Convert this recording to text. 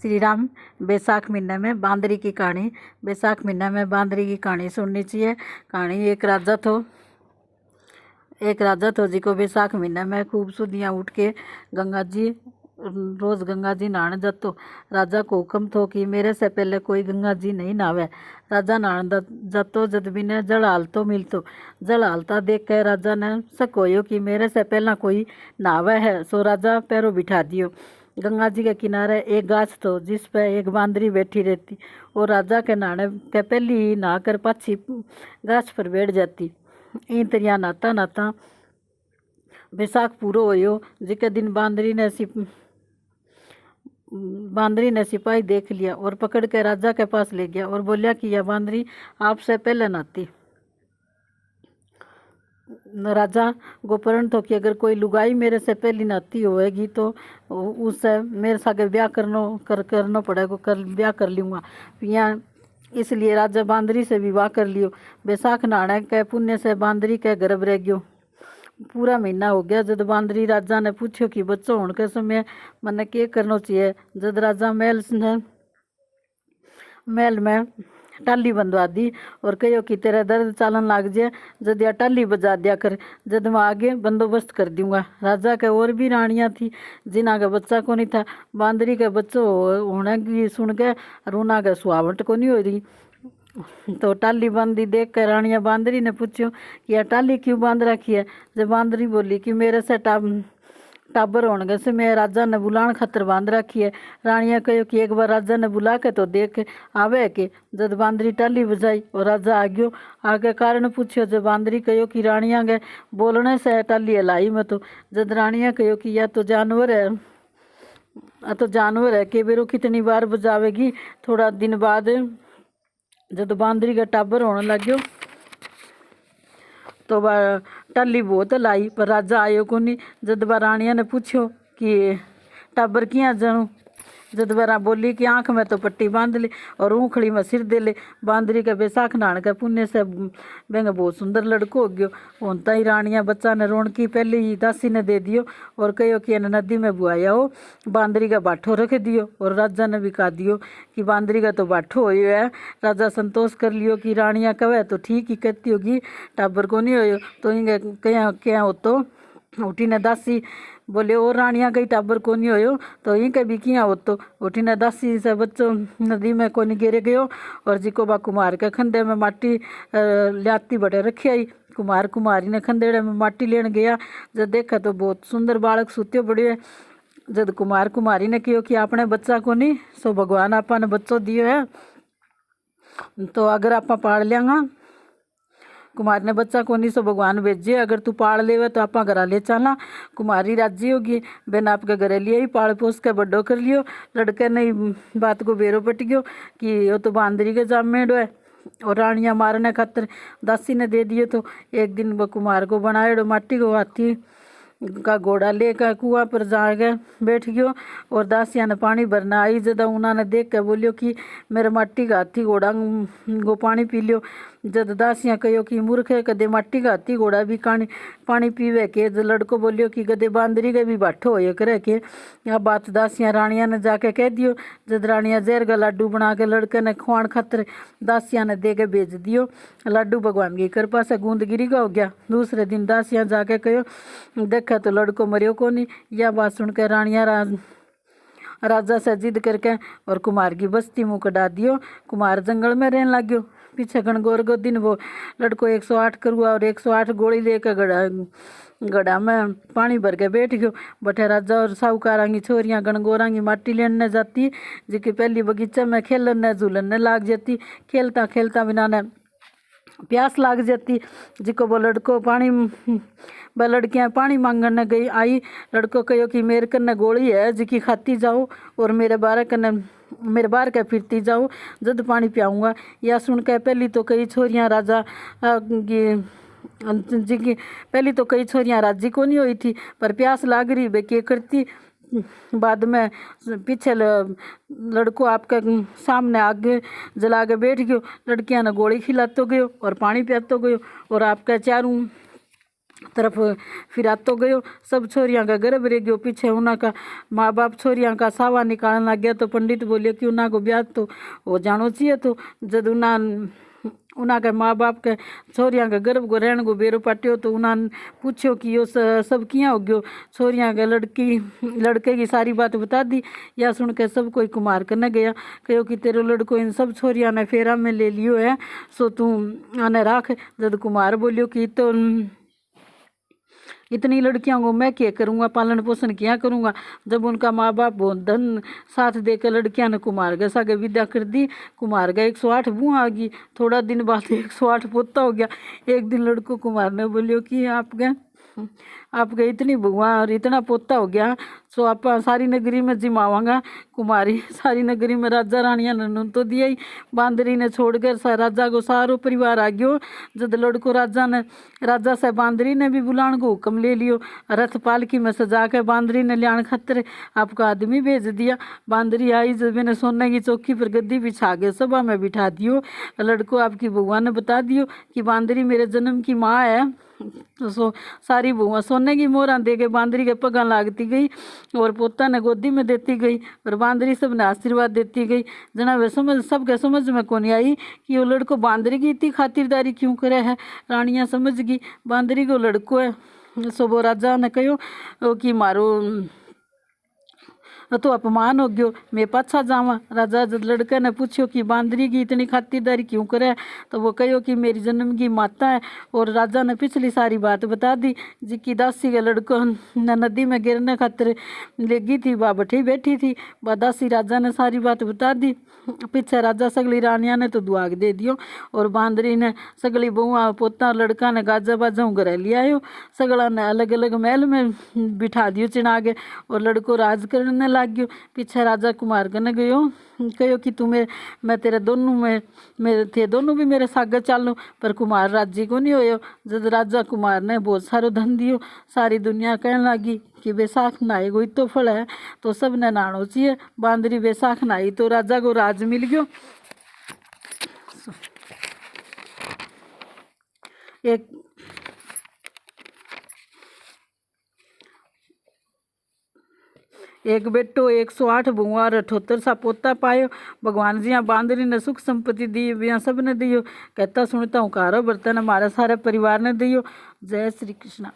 श्री राम। बैसाख महीने में बांदरी की कहानी। बैसाख महीने में बांदरी की कहानी सुननी चाहिए। कहानी एक राजा तो जी को बैसाख महीने में खूब सुदियाँ उठ के गंगा जी रोज़ गंगा जी नहाने जातो। राजा को हुक्म थो कि मेरे से पहले कोई गंगा जी नहीं नहावे। राजा नहाने जातो, जद बिने जल हालतो मिलतो। जल हालता देख के राजा ने शक होयो कि मेरे से पहला कोई नहावे है। सो राजा पैरों बिठा दियो। गंगा जी के किनारे एक गाछ तो जिस पे एक बांदरी बैठी रहती। और राजा के नहाने के पहले ही नहाकर पाछी गाछ पर बैठ जाती। इन तरिया नहाता नहाता बैसाख पूरो होयो। जिके दिन बांदरी ने सिपाही देख लिया और पकड़ के राजा के पास ले गया और बोलिया कि यह बांदरी आपसे पहले नहाती। राजा गोपरण तो कि अगर कोई लुगाई मेरे से पहली नहाती होएगी तो उससे मेरे सागे ब्याह करना पड़ेगा, ब्याह कर लूँगा। यहाँ इसलिए राजा बांदरी से विवाह कर लियो। बैसाख नहाने के पुण्य से बांदरी के गर्भ रह गयो। पूरा महीना हो गया। जद बांदरी राजा ने पूछो कि बच्चों होने के समय मैंने क्या करना चाहिए। जद राजा महल में टाली बंधवा दी और कहो कि तेरा दर्द चालन लाग जाए, जद या टाली बजा दिया कर, जद मैं आगे बंदोबस्त कर दूंगा। राजा के और भी रानियां थी जिन्हा का बच्चा को नहीं था। बांदरी के बच्चों होने की सुन के रूना के सुहावट को नहीं हो रही। तो टाली बांधी देख कर रानिया बांदरी ने पूछो कि यह टाली क्यों बांध रखी है। जब बांदरी बोली कि मेरे से टाबर होने से मैं राजा ने बुलाने खातर बांध रखी है। रानिया कहो कि एक बार राजा ने बुला के तो देख आवे के। जब बांदरी टाली बजाई और राजा आ गयो। आगे कारण पूछो। जब बांदरी कहो कि रानिया के बोलने से टाली हलाई में तो। जब रानिया कहो कि यह तो जानवर है कि बेरो कितनी बार बजावेगी। थोड़ा दिन बाद जब बांदरी का टाबर होने लग गयो तो वह टाली बहुत लाई पर राजा आयो को नहीं। जद बार रानिया ने पूछो कि टाबर किया जानू। जद बार बोली कि आँख में तो पट्टी बांध ली और ऊखड़ी में सिर दे ले। बांदरी के बैसाख नहाने के पुण्य से बेंगे बहुत सुंदर लड़को हो गयो। होता ही रानिया बच्चा ने रोन की पहले ही दासी ने दे दियो और कहो कि नदी में बुआया हो। बांदरी का बाठो रख दियो और राजा ने भी कहा दियो कि बांदरी का तो बाठो हो है। राजा संतोष कर लियो कि रानिया कहे तो ठीक ही कहती होगी, टाबर को नहीं हो तो इंगे क्या हो तो उठी ने दासी बोले और रानिया कहीं टाबर को नहीं होयो तो यहीं के भी किया हो तो उठी ने दासी से बच्चों नदी में को नहीं गिर गयो। और जी को बा कुमार के खंडे में माटी लियाती बटे रखी आई। कुमारी ने खंडेड़े में माटी लेन गया। जब देखा तो बहुत सुंदर बालक सुत्यो पड़ियो है। जब कुमारी ने कहो कि आपने बच्चा को नहीं सो भगवान आपा ने बच्चों दियो है तो अगर आपा पाड़ लियांगा। कुमार ने बच्चा को नहीं सो भगवान भेजे, अगर तू पाल लेवे तो आपा घरा ले चलना। कुमारी राजी होगी। बेन आपके घरे लिए ही पाल पोस के बड्डो कर लियो। लड़के ने बात को बेरो पट गयो कि वो तो बांदरी के जाम मेड़ो है और रानिया मारने खातर दासी ने दे दिए। तो एक दिन वो कुमार को बनाएड़ो माटी को हाथी का घोड़ा लेकर कुआं पर जाके बैठ गयो और दासिया ने पानी भरना आई। जब उन्होंने देख के बोलियो कि मेरे माटी का हाथी घोड़ा को पानी पी लियो। जब दासियाँ कहो कि मूर्ख है, कदे माटी का हाथी घोड़ा भी पानी पीवे के। जब लड़को बोलियो कि कदे बांदरी के भी बाठो हो करे के। यह बात दासियाँ रानिया ने जाके कह दियो। जब रानिया जहर का लाडू बना के लड़के ने खुआन खातर दासिया ने दे के भेज दियो। लाडू भगवान की कृपा से गूंदगिरी का हो गया। दूसरे दिन दासियाँ जाके कहो देखा तो लड़को मरियो को नहीं। यह बात सुन के रानिया राजा से जिद करके और कुमार की बस्ती मुँह कटा दियो। कुमार जंगल में रहने लग गयो। पीछे गणगौर को दिन वो लड़को 108 करुआ और 108 गोली लेकर गड़ा में पानी भर के बैठ गयो। बठे राजा और साहूकारा की छोरियाँ गणगौरा की माटी लेने जाती जिसकी पहली बगीचा में खेलने झूलने लाग जाती। खेलता खेलता बिना ने प्यास लाग जाती। जिको वो लड़को लड़कियाँ पानी मांगने गई आई। लड़को कहो कि मेरे कन्ने गोली है जिकी खाती जाओ और मेरे बाहर के फिरती जाओ, जद पानी पियाऊँगा। या सुन के पहली तो कई छोरियाँ राजी को नहीं हुई थी पर प्यास लाग रही बे के करती। बाद में पीछे लड़को आपके सामने आग जला के बैठ गयो। लड़कियां ने गोली खिलातो गयो और पानी पियातो गयो और आपके चारों तरफ फिर तो गयो। सब छोरियां का गर्भ रह गयो। पीछे उन्हां का माँ बाप छोरियां का सावा निकालने लग गया। तो पंडित बोले कि उन्हां को ब्याह तो हो जानो चाहिए। तो जब उन्हां के माँ बाप के छोरियां के गर्भ को रहन को बेरो पाट्यो तो उन्हां पूछो कि यो सब किया हो गयो। छोरियां के लड़के की सारी बात बता दी। या सुन के सब कोई कुमार करने गया। कहो कि तेरो लड़को इन सब छोरियां ने फेरा में ले लियो है, सो तू आने राख। जब कुमार बोलियो कि तो इतनी लड़कियों को मैं क्या करूँगा, पालन पोषण क्या करूँगा। जब उनका माँ बाप बहुत धन साथ देकर लड़कियां ने कुमार के सागे विदा कर दी। कुमार का 108 बुआ आ गई। थोड़ा दिन बाद 108 पोता हो गया। एक दिन लड़को कुमार ने बोलियो कि आपके इतनी बुआ और इतना पोता हो गया, सो आप सारी नगरी में जिमावांगा। कुमारी सारी नगरी में राजा रानिया ने तो दिया ही। बांदरी ने छोड़कर राजा को सारो परिवार आ गयो। जब लड़को राजा से बांदरी ने भी बुलाने को हुक्म ले लियो। रथ पालकी में सजा के बांदरी ने लियान खातिर आपका आदमी भेज दिया। बांदरी आई, जब मैंने सोने की चौकी पर गद्दी बिछा के सभा में बिठा दियो। लड़को आपकी बुआ ने बता दियो कि बांदरी मेरे जन्म की माँ है। तो सारी बुआ सोने की मोहरा दे के बांदरी के पगा लागती गई और पोता ने गोदी में देती गई और बांदरी सबने आशीर्वाद देती गई। जना वे सबके समझ में कौन आई कि वो लड़को बांदरी की इतनी खातिरदारी क्यों करे है। रानियां समझ गई बांदरी को लड़को है। सो वो राजा ने कहो कि मारो तो अपमान हो गयो, मैं पाछा जावा। राजा जब लड़के ने पूछो कि बांदरी की इतनी खातिरदारी क्यों करे, तो वो कहो कि मेरी जन्म की माता है। और राजा ने पिछली सारी बात बता दी। जिसकी दासी के लड़को नदी में गिरने खातिर लेगी थी, वह बैठी बैठी थी। वह दासी राजा ने सारी बात बता दी। पीछे राजा सगली रानिया ने तो दुआग दे दियो और बांदरी ने सगली बुआ पोता लड़का ने गाजा बाजा घर लिया आयो। सगला ने अलग अलग महल में बिठा दियो चिना के और लड़को राज करने लाग गयो। पीछे राजा कुमार कने गयो, कहो कि तुम्हें मैं तेरे दोनों में थे दोनों भी मेरे सागे चालो। पर कुमार राजी को नहीं होयो। जब राजा कुमार ने बहुत सारो धन दियो, सारी दुनिया कहने लगी कि बैसाख नहाई कोई तो फल है, तो सब ने नहानो चाहिए। बांदरी बैसाख नहाई तो राजा को राज मिल गयो। एक बेटो 108 बुआ और 78 सा पोता पायो। भगवान जी बांदरी ने सुख संपत्ति दी, बिया सब ने दियो। कहता सुनता हूँ कारो बर्तन हमारे सारे परिवार ने दियो। जय श्री कृष्णा।